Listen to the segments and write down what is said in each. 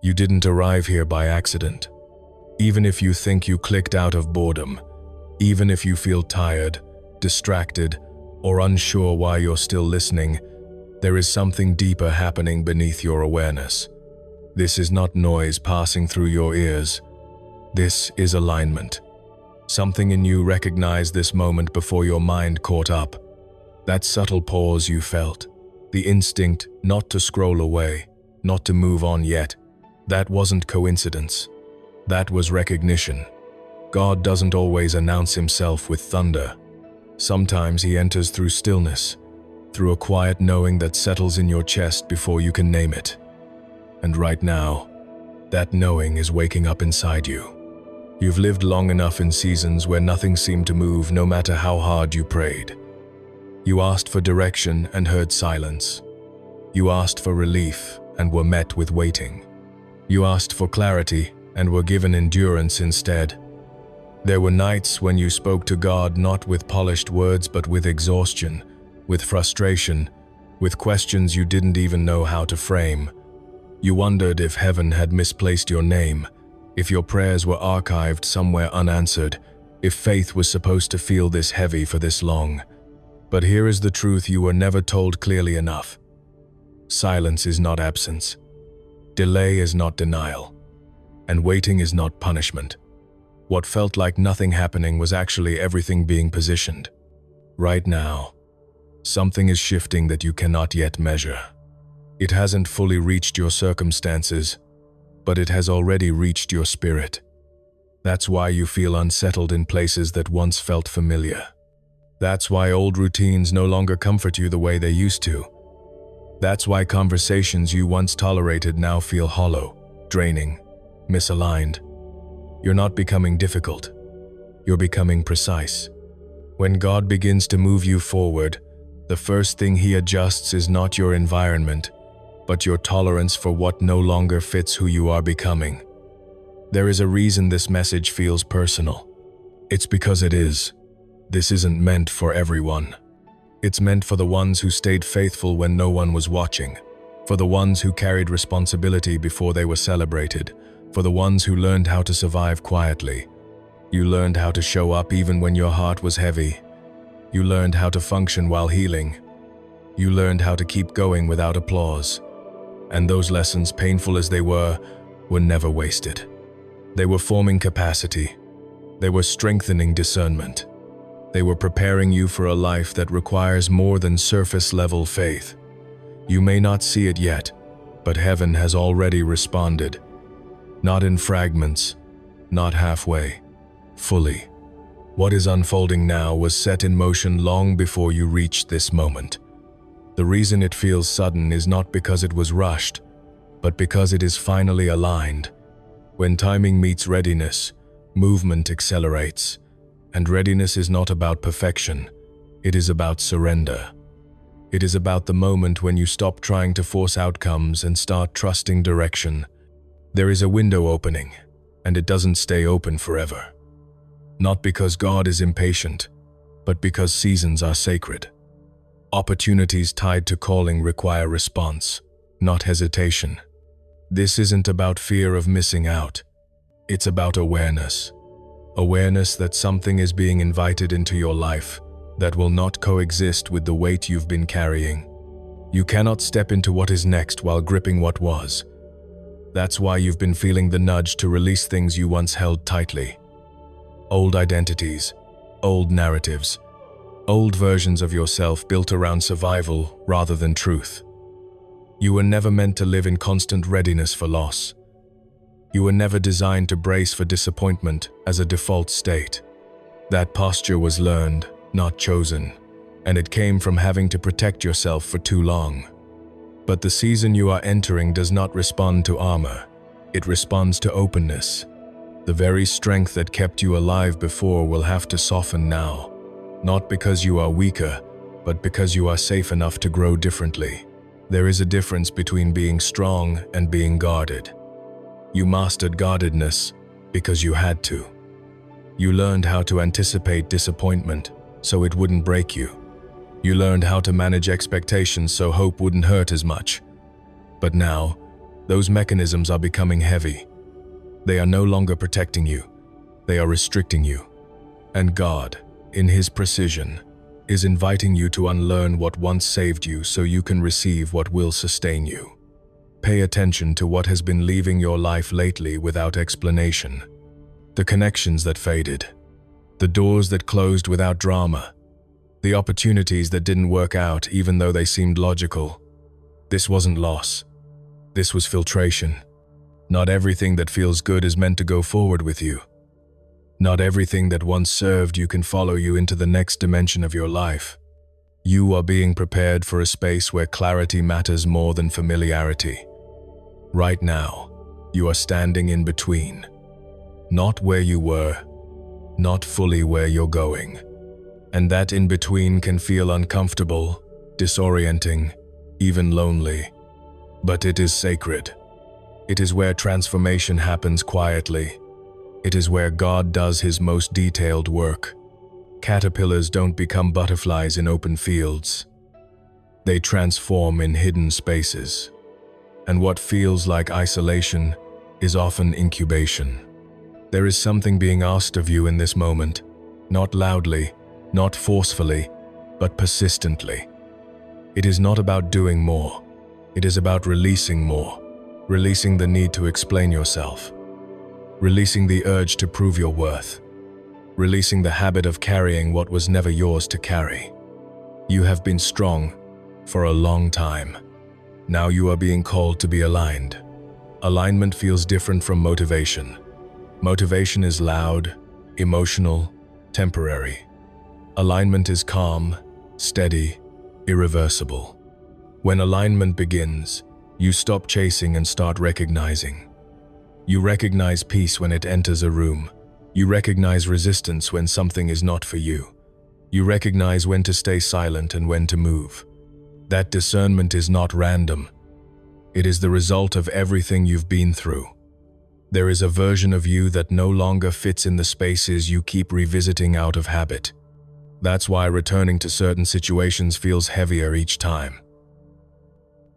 You didn't arrive here by accident. Even if you think you clicked out of boredom, even if you feel tired, distracted, or unsure why you're still listening, there is something deeper happening beneath your awareness. This is not noise passing through your ears. This is alignment. Something in you recognized this moment before your mind caught up. That subtle pause you felt, the instinct not to scroll away, not to move on yet, that wasn't coincidence. That was recognition. God doesn't always announce himself with thunder. Sometimes he enters through stillness, through a quiet knowing that settles in your chest before you can name it. And right now, that knowing is waking up inside you. You've lived long enough in seasons where nothing seemed to move, no matter how hard you prayed. You asked for direction and heard silence. You asked for relief and were met with waiting. You asked for clarity and were given endurance instead. There were nights when you spoke to God not with polished words but with exhaustion, with frustration, with questions you didn't even know how to frame. You wondered if heaven had misplaced your name, if your prayers were archived somewhere unanswered, if faith was supposed to feel this heavy for this long. But here is the truth you were never told clearly enough. Silence is not absence. Delay is not denial. And waiting is not punishment. What felt like nothing happening was actually everything being positioned. Right now, something is shifting that you cannot yet measure. It hasn't fully reached your circumstances, but it has already reached your spirit. That's why you feel unsettled in places that once felt familiar. That's why old routines no longer comfort you the way they used to. That's why conversations you once tolerated now feel hollow, draining, misaligned. You're not becoming difficult. You're becoming precise. When God begins to move you forward, the first thing he adjusts is not your environment, but your tolerance for what no longer fits who you are becoming. There is a reason this message feels personal. It's because it is. This isn't meant for everyone. It's meant for the ones who stayed faithful when no one was watching, for the ones who carried responsibility before they were celebrated, for the ones who learned how to survive quietly. You learned how to show up even when your heart was heavy. You learned how to function while healing. You learned how to keep going without applause. And those lessons, painful as they were never wasted. They were forming capacity. They were strengthening discernment. They were preparing you for a life that requires more than surface-level faith. You may not see it yet, but heaven has already responded. Not in fragments, not halfway, fully. What is unfolding now was set in motion long before you reached this moment. The reason it feels sudden is not because it was rushed, but because it is finally aligned. When timing meets readiness, movement accelerates. And readiness is not about perfection, it is about surrender. It is about the moment when you stop trying to force outcomes and start trusting direction. There is a window opening, and it doesn't stay open forever. Not because God is impatient, but because seasons are sacred. Opportunities tied to calling require response, not hesitation. This isn't about fear of missing out. It's about awareness. Awareness that something is being invited into your life that will not coexist with the weight you've been carrying. You cannot step into what is next while gripping what was. That's why you've been feeling the nudge to release things you once held tightly. Old identities, old narratives, old versions of yourself built around survival rather than truth. You were never meant to live in constant readiness for loss. You were never designed to brace for disappointment as a default state. That posture was learned, not chosen, and it came from having to protect yourself for too long. But the season you are entering does not respond to armor. It responds to openness. The very strength that kept you alive before will have to soften now, not because you are weaker, but because you are safe enough to grow differently. There is a difference between being strong and being guarded. You mastered guardedness because you had to. You learned how to anticipate disappointment so it wouldn't break you. You learned how to manage expectations so hope wouldn't hurt as much. But now, Those mechanisms are becoming heavy. They are no longer protecting you. They are restricting you. And God, in His precision, is inviting you to unlearn what once saved you so you can receive what will sustain you. Pay attention to what has been leaving your life lately without explanation. The connections that faded. The doors that closed without drama. The opportunities that didn't work out even though they seemed logical. This wasn't loss. This was filtration. Not everything that feels good is meant to go forward with you. Not everything that once served you can follow you into the next dimension of your life. You are being prepared for a space where clarity matters more than familiarity. Right now, you are standing in between. Not where you were, not fully where you're going. And that in between can feel uncomfortable, disorienting, even lonely. But it is sacred. It is where transformation happens quietly. It is where God does His most detailed work. Caterpillars don't become butterflies in open fields. They transform in hidden spaces. And what feels like isolation is often incubation. There is something being asked of you in this moment, not loudly, not forcefully, but persistently. It is not about doing more. It is about releasing more, releasing the need to explain yourself, releasing the urge to prove your worth, releasing the habit of carrying what was never yours to carry. You have been strong for a long time. Now you are being called to be aligned. Alignment feels different from motivation. Motivation is loud, emotional, temporary. Alignment is calm, steady, irreversible. When alignment begins, you stop chasing and start recognizing. You recognize peace when it enters a room. You recognize resistance when something is not for you. You recognize when to stay silent and when to move. That discernment is not random. It is the result of everything you've been through. There is a version of you that no longer fits in the spaces you keep revisiting out of habit. That's why returning to certain situations feels heavier each time.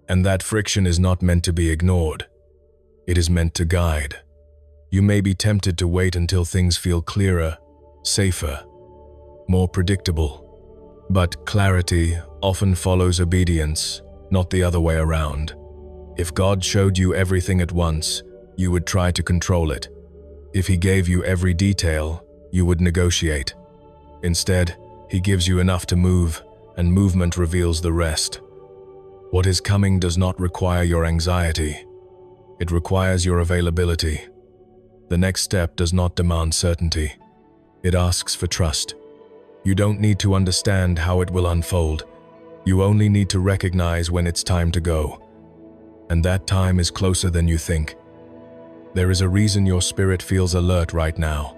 And that friction is not meant to be ignored. It is meant to guide. You may be tempted to wait until things feel clearer, safer, more predictable. But clarity often follows obedience, not the other way around. If God showed you everything at once, you would try to control it. If He gave you every detail, you would negotiate. Instead, He gives you enough to move, and movement reveals the rest. What is coming does not require your anxiety. It requires your availability. The next step does not demand certainty. It asks for trust. You don't need to understand how it will unfold. You only need to recognize when it's time to go. And that time is closer than you think. There is a reason your spirit feels alert right now.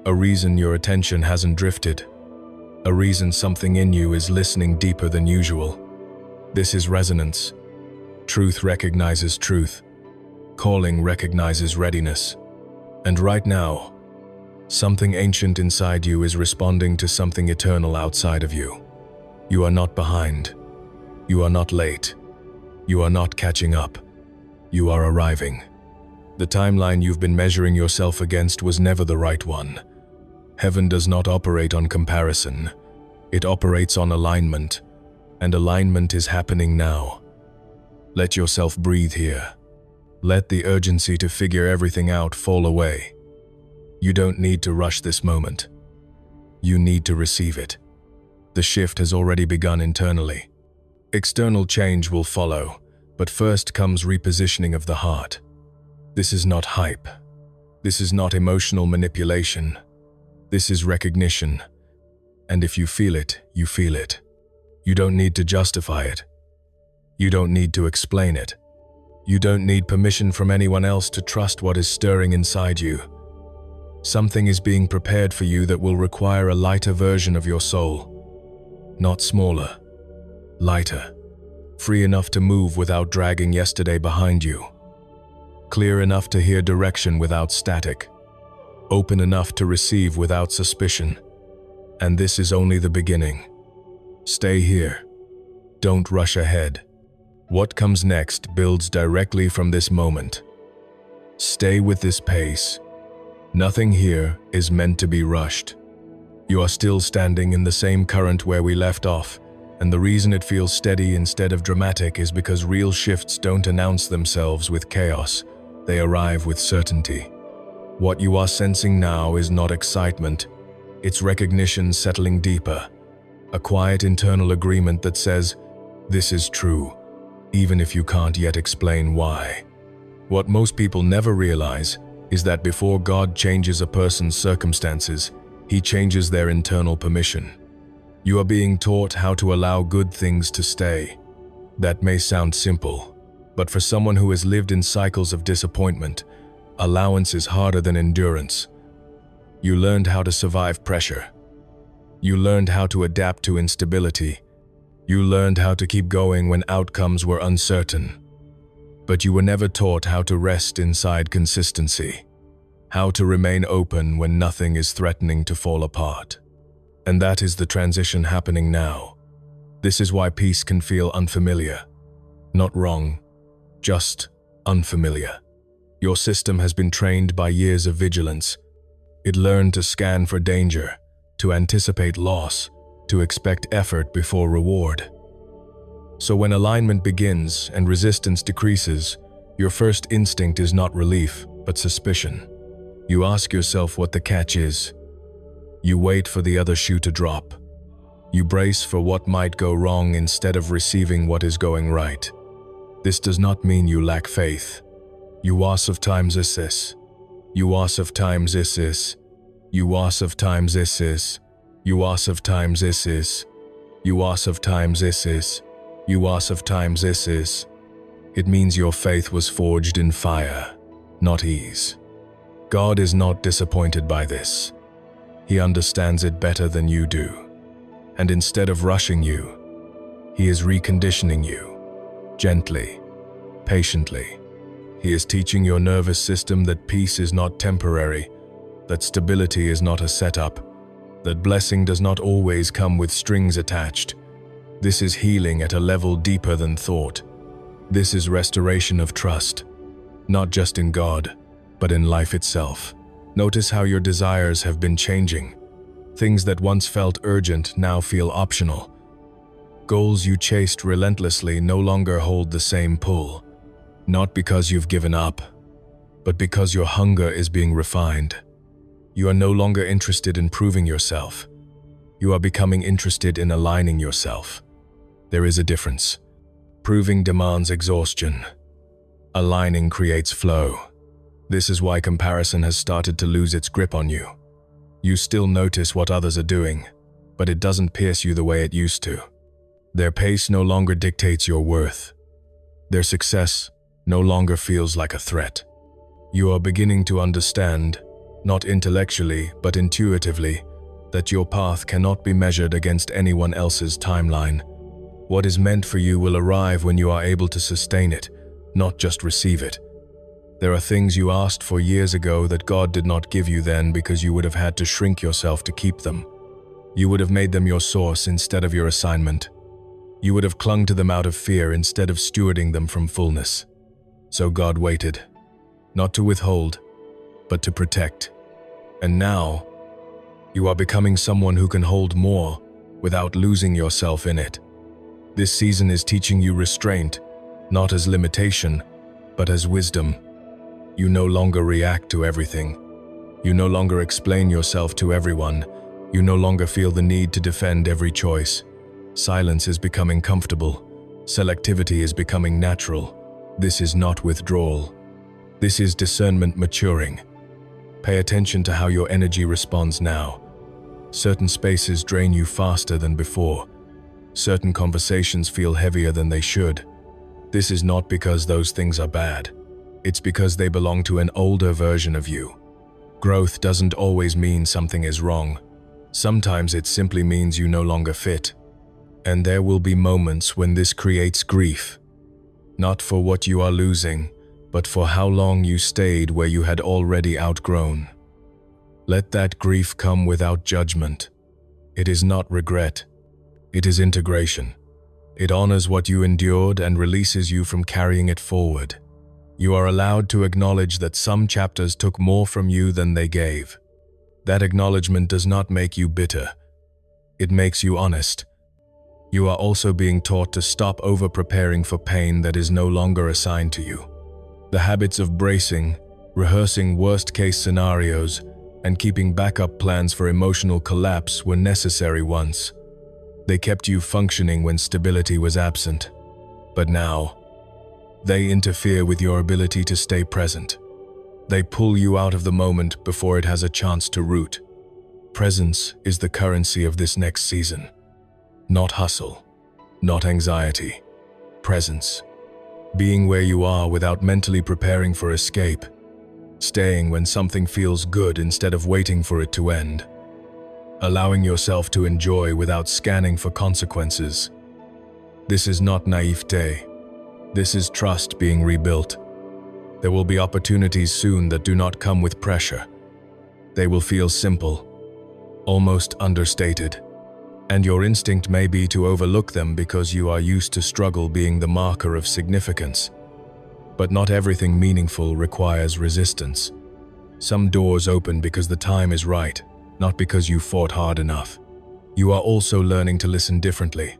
A reason your attention hasn't drifted. A reason something in you is listening deeper than usual. This is resonance. Truth recognizes truth. Calling recognizes readiness. And right now, something ancient inside you is responding to something eternal outside of you. You are not behind. You are not late. You are not catching up. You are arriving. The timeline you've been measuring yourself against was never the right one. Heaven does not operate on comparison. It operates on alignment. And alignment is happening now. Let yourself breathe here. Let the urgency to figure everything out fall away. You don't need to rush this moment. You need to receive it. The shift has already begun internally. External change will follow, but first comes repositioning of the heart. This is not hype. This is not emotional manipulation. This is recognition. And if you feel it, you feel it. You don't need to justify it. You don't need to explain it. You don't need permission from anyone else to trust what is stirring inside you. Something is being prepared for you that will require a lighter version of your soul. Not smaller, lighter, free enough to move without dragging yesterday behind you. Clear enough to hear direction without static. Open enough to receive without suspicion. And this is only the beginning. Stay here. Don't rush ahead. What comes next builds directly from this moment. Stay with this pace. Nothing here is meant to be rushed. You are still standing in the same current where we left off, and the reason it feels steady instead of dramatic is because real shifts don't announce themselves with chaos, they arrive with certainty. What you are sensing now is not excitement, it's recognition settling deeper, a quiet internal agreement that says, this is true, even if you can't yet explain why. What most people never realize is that before God changes a person's circumstances, He changes their internal permission. You are being taught how to allow good things to stay. That may sound simple, but for someone who has lived in cycles of disappointment, allowance is harder than endurance. You learned how to survive pressure. You learned how to adapt to instability. You learned how to keep going when outcomes were uncertain. But you were never taught how to rest inside consistency, how to remain open when nothing is threatening to fall apart. And that is the transition happening now. This is why peace can feel unfamiliar. Not wrong, just unfamiliar. Your system has been trained by years of vigilance. It learned to scan for danger, to anticipate loss, to expect effort before reward. So when alignment begins and resistance decreases, your first instinct is not relief, but suspicion. You ask yourself what the catch is. You wait for the other shoe to drop. You brace for what might go wrong instead of receiving what is going right. This does not mean you lack faith. You ask of times this. You ask of times this. You ask of times this. You ask of times this. You ask of times this. You ask of times this. It means your faith was forged in fire, not ease. God is not disappointed by this. He understands it better than you do. And instead of rushing you, He is reconditioning you, gently, patiently. He is teaching your nervous system that peace is not temporary, that stability is not a setup, that blessing does not always come with strings attached. This is healing at a level deeper than thought. This is restoration of trust, not just in God, but in life itself. Notice how your desires have been changing. Things that once felt urgent now feel optional. Goals you chased relentlessly no longer hold the same pull. Not because you've given up, but because your hunger is being refined. You are no longer interested in proving yourself. You are becoming interested in aligning yourself. There is a difference. Proving demands exhaustion. Aligning creates flow. This is why comparison has started to lose its grip on you. You still notice what others are doing, but it doesn't pierce you the way it used to. Their pace no longer dictates your worth. Their success no longer feels like a threat. You are beginning to understand, not intellectually but intuitively, that your path cannot be measured against anyone else's timeline. What is meant for you will arrive when you are able to sustain it, not just receive it. There are things you asked for years ago that God did not give you then because you would have had to shrink yourself to keep them. You would have made them your source instead of your assignment. You would have clung to them out of fear instead of stewarding them from fullness. So God waited, not to withhold, but to protect. And now, you are becoming someone who can hold more without losing yourself in it. This season is teaching you restraint, not as limitation, but as wisdom. You no longer react to everything. You no longer explain yourself to everyone. You no longer feel the need to defend every choice. Silence is becoming comfortable. Selectivity is becoming natural. This is not withdrawal. This is discernment maturing. Pay attention to how your energy responds now. Certain spaces drain you faster than before. Certain conversations feel heavier than they should. This is not because those things are bad. It's because they belong to an older version of you. Growth doesn't always mean something is wrong. Sometimes it simply means you no longer fit. And there will be moments when this creates grief. Not for what you are losing, but for how long you stayed where you had already outgrown. Let that grief come without judgment. It is not regret. It is integration. It honors what you endured and releases you from carrying it forward. You are allowed to acknowledge that some chapters took more from you than they gave. That acknowledgement does not make you bitter. It makes you honest. You are also being taught to stop over-preparing for pain that is no longer assigned to you. The habits of bracing, rehearsing worst-case scenarios, and keeping backup plans for emotional collapse were necessary once. They kept you functioning when stability was absent. But now, they interfere with your ability to stay present. They pull you out of the moment before it has a chance to root. Presence is the currency of this next season. Not hustle, not anxiety. Presence. Being where you are without mentally preparing for escape. Staying when something feels good instead of waiting for it to end. Allowing yourself to enjoy without scanning for consequences. This is not naivete. This is trust being rebuilt. There will be opportunities soon that do not come with pressure. They will feel simple, almost understated, and your instinct may be to overlook them because you are used to struggle being the marker of significance. But not everything meaningful requires resistance. Some doors open because the time is right, not because you fought hard enough. You are also learning to listen differently.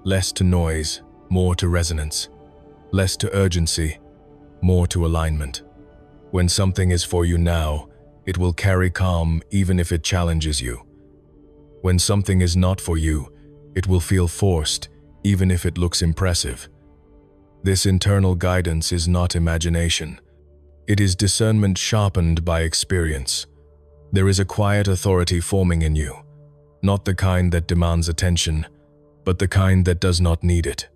Less to noise, more to resonance. Less to urgency, more to alignment. When something is for you now, it will carry calm even if it challenges you. When something is not for you, it will feel forced even if it looks impressive. This internal guidance is not imagination. It is discernment sharpened by experience. There is a quiet authority forming in you, not the kind that demands attention, but the kind that does not need it.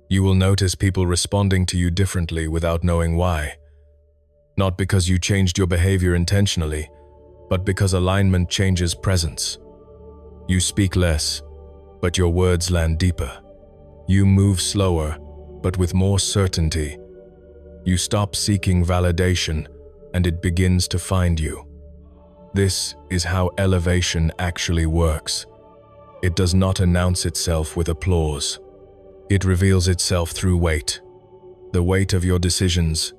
You will notice people responding to you differently without knowing why. Not because you changed your behavior intentionally, but because alignment changes presence. You speak less, but your words land deeper. You move slower, but with more certainty. You stop seeking validation, and it begins to find you. This is how elevation actually works. It does not announce itself with applause. It reveals itself through weight. The weight of your decisions,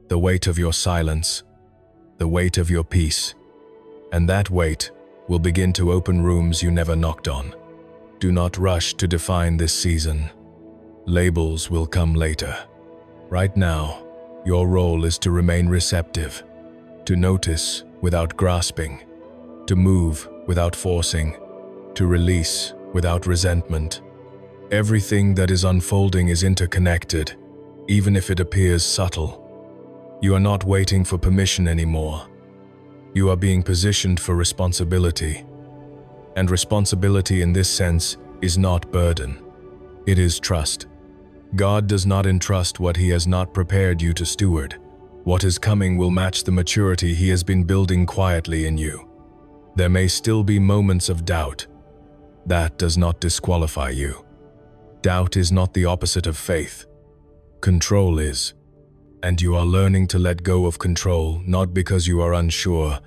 the weight of your silence, the weight of your peace. And that weight will begin to open rooms you never knocked on. Do not rush to define this season. Labels will come later. Right now, your role is to remain receptive, to notice without grasping, to move without forcing, to release without resentment. Everything that is unfolding is interconnected, even if it appears subtle. You are not waiting for permission anymore. You are being positioned for responsibility. And responsibility in this sense is not burden. It is trust. God does not entrust what He has not prepared you to steward. What is coming will match the maturity He has been building quietly in you. There may still be moments of doubt. That does not disqualify you. Doubt is not the opposite of faith. Control is. And you are learning to let go of control, not because you are unsure,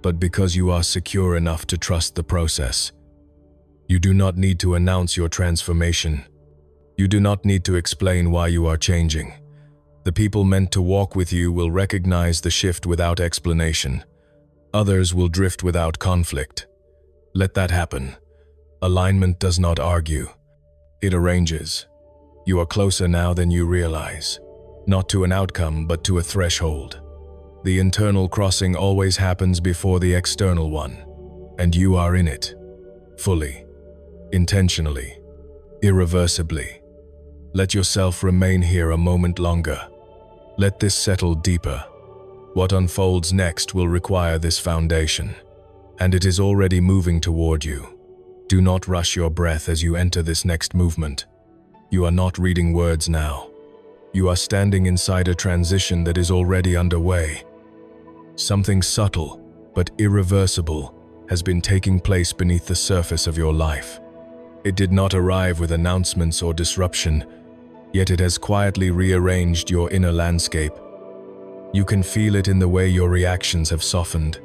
but because you are secure enough to trust the process. You do not need to announce your transformation. You do not need to explain why you are changing. The people meant to walk with you will recognize the shift without explanation. Others will drift without conflict. Let that happen. Alignment does not argue. It arranges. You are closer now than you realize. Not to an outcome, but to a threshold. The internal crossing always happens before the external one, and you are in it. Fully. Intentionally. Irreversibly. Let yourself remain here a moment longer. Let this settle deeper. What unfolds next will require this foundation, and it is already moving toward you. Do not rush your breath as you enter this next movement. You are not reading words now. You are standing inside a transition that is already underway. Something subtle, but irreversible, has been taking place beneath the surface of your life. It did not arrive with announcements or disruption, yet it has quietly rearranged your inner landscape. You can feel it in the way your reactions have softened,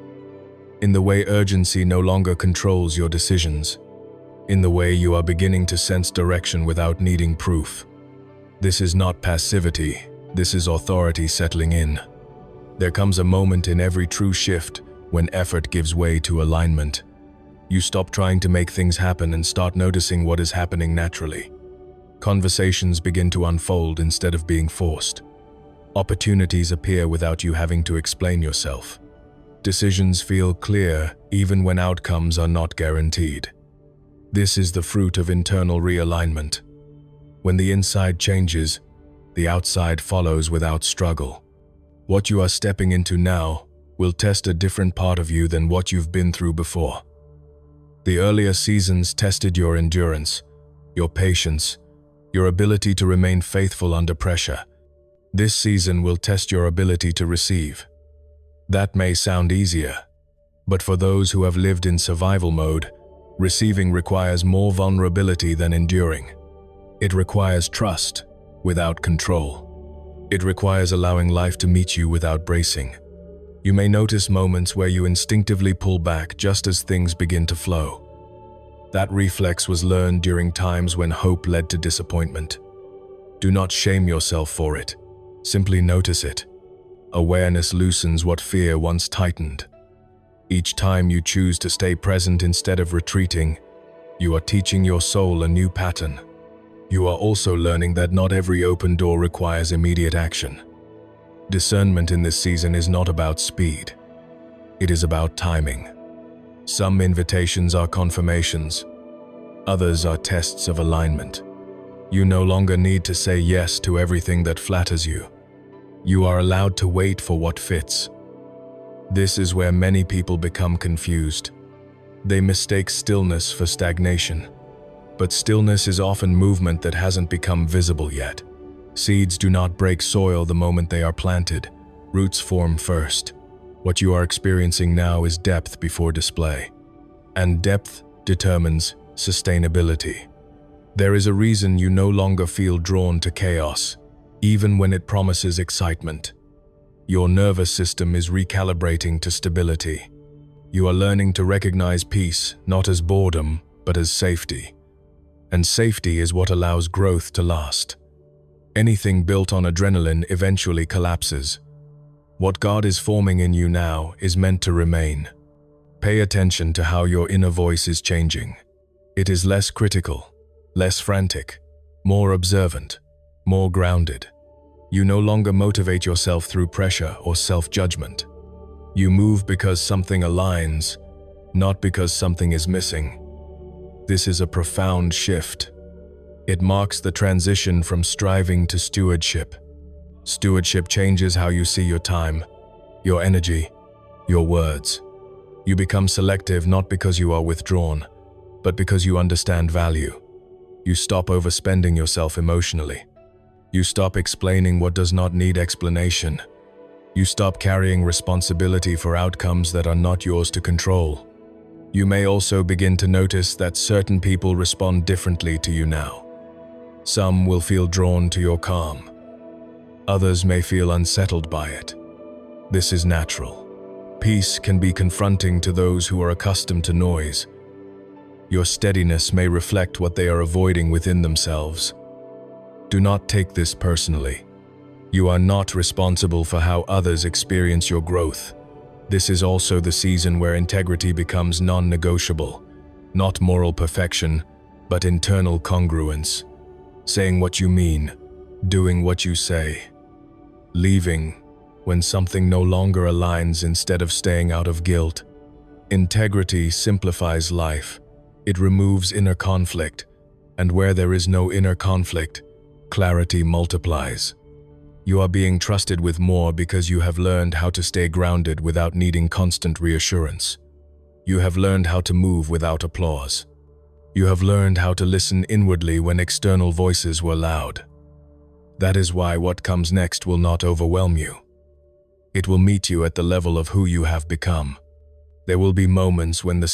in the way urgency no longer controls your decisions, In the way you are beginning to sense direction without needing proof. This is not passivity, this is authority settling in. There comes a moment in every true shift when effort gives way to alignment. You stop trying to make things happen and start noticing what is happening naturally. Conversations begin to unfold instead of being forced. Opportunities appear without you having to explain yourself. Decisions feel clear even when outcomes are not guaranteed. This is the fruit of internal realignment. When the inside changes, the outside follows without struggle. What you are stepping into now will test a different part of you than what you've been through before. The earlier seasons tested your endurance, your patience, your ability to remain faithful under pressure. This season will test your ability to receive. That may sound easier, but for those who have lived in survival mode, receiving requires more vulnerability than enduring. It requires trust without control. It requires allowing life to meet you without bracing. You may notice moments where you instinctively pull back just as things begin to flow. That reflex was learned during times when hope led to disappointment. Do not shame yourself for it. Simply notice it. Awareness loosens what fear once tightened. Each time you choose to stay present instead of retreating, you are teaching your soul a new pattern. You are also learning that not every open door requires immediate action. Discernment in this season is not about speed. It is about timing. Some invitations are confirmations. Others are tests of alignment. You no longer need to say yes to everything that flatters you. You are allowed to wait for what fits. This is where many people become confused. They mistake stillness for stagnation. But stillness is often movement that hasn't become visible yet. Seeds do not break soil the moment they are planted. Roots form first. What you are experiencing now is depth before display. And depth determines sustainability. There is a reason you no longer feel drawn to chaos, even when it promises excitement. Your nervous system is recalibrating to stability. You are learning to recognize peace not as boredom, but as safety. And safety is what allows growth to last. Anything built on adrenaline eventually collapses. What God is forming in you now is meant to remain. Pay attention to how your inner voice is changing. It is less critical, less frantic, more observant, more grounded. You no longer motivate yourself through pressure or self-judgment. You move because something aligns, not because something is missing. This is a profound shift. It marks the transition from striving to stewardship. Stewardship changes how you see your time, your energy, your words. You become selective not because you are withdrawn, but because you understand value. You stop overspending yourself emotionally. You stop explaining what does not need explanation. You stop carrying responsibility for outcomes that are not yours to control. You may also begin to notice that certain people respond differently to you now. Some will feel drawn to your calm. Others may feel unsettled by it. This is natural. Peace can be confronting to those who are accustomed to noise. Your steadiness may reflect what they are avoiding within themselves. Do not take this personally. You are not responsible for how others experience your growth. This is also the season where integrity becomes non-negotiable. Not moral perfection, but internal congruence. Saying what you mean, doing what you say. Leaving when something no longer aligns instead of staying out of guilt. Integrity simplifies life. It removes inner conflict, and where there is no inner conflict, clarity multiplies. You are being trusted with more because you have learned how to stay grounded without needing constant reassurance. You have learned how to move without applause. You have learned how to listen inwardly when external voices were loud. That is why what comes next will not overwhelm you. It will meet you at the level of who you have become. There will be moments when the